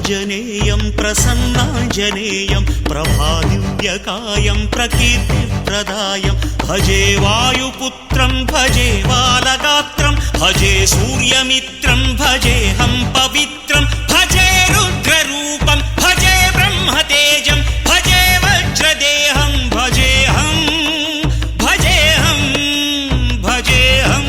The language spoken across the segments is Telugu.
ఆంజనేయం ప్రసన్నాంజనేయం ప్రభాదివ్యకాయం ప్రకీర్తిప్రదాయం భజే వాయుపుత్రం భజే బాలగాత్రం భజే సూర్యమిత్రం భజేహం పవిత్రం భజే రుద్రరూపం భజే బ్రహ్మతేజం భజే వజ్రదేహం భజేహం భజేహం భజేహం.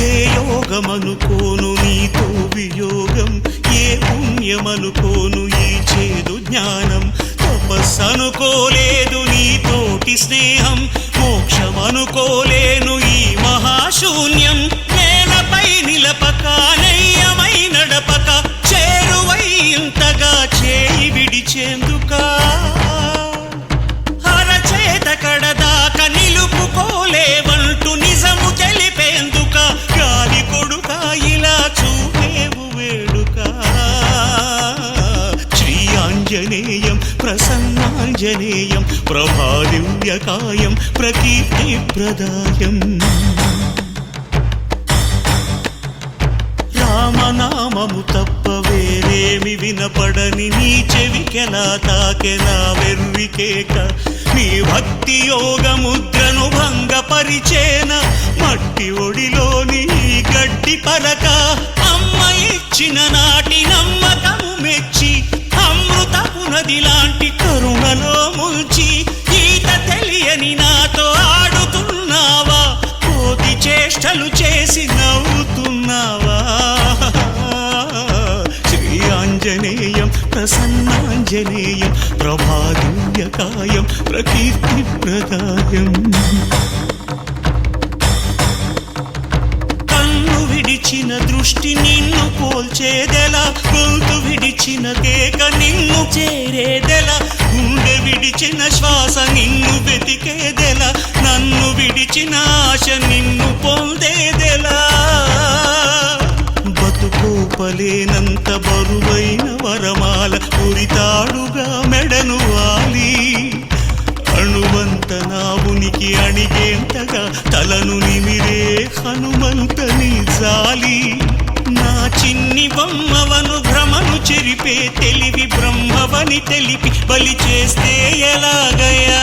ఏ యోగమనుకోను నీతో వియోగం, ఏ పుణ్యమనుకోను ఈ చేదు జ్ఞానం, తపస్సనుకోలేదు నీతోటి స్నేహం, మోక్షమనుకోలేను ఈ మహాశూన్యం. నేలపై నిలపక నయ్యమై నడపక చేరువై ఇంతగా చేయి విడిచేందుకా, అరచేత కడదాక నిలుపుకోలేవంటూ నిజము తెలిపేందుక, గాలి కొడుక ఇలా చూపేవు వేడుక. శ్రీ ఆంజనేయం ప్రసన్నాంజనేయం ప్రభాదివ్యకాయం ప్రకీర్తిప్రదాయం. రామనామము తప్ప వేరేమి వినపడని నీ చెవికెలా తాకెనా వెర్రికేక, నీ భక్తి యోగ ముద్రను భంగపరిచేన మట్టి ఒడిలోని గడ్డి పలక. అమ్మ ఇచ్చిన నాటి నమ్మకము మెచ్చి అమృతపు నది లాంటి కరుణలో ముంచి ఈత తెలియని నాతో ఆడుతున్నావా, కోతి చేష్టలు చేసి నవ్వుతున్నావా. శ్రీ ఆంజనేయం ప్రసన్నాంజనేయం ప్రభాదివ్యకాయం ప్రకీర్తిప్రదాయం. కన్ను విడిచిన దృష్టి నిన్ను పోల్చేదెలా, గొంతు విడిచిన కేక నిన్ను చేరేదెలా, గుండె విడిచిన శ్వాస నిన్ను వెతికేదెలా, నన్ను విడిచిన ఆశ నిన్ను పొందేదెలా. బతుకోపలేనంత బరువైన వరమాల ఉరితాడుగా మెడను వాలి, అణువంత నా ఉనికి అణిగేంతగా తలను నిమిరే హనుమంతని జాలి. నా చిన్ని బొమ్మవను భ్రమను చెరిపే తెలివి బ్రహ్మవని తెలిపి బలి చేస్తే ఎలాగయా.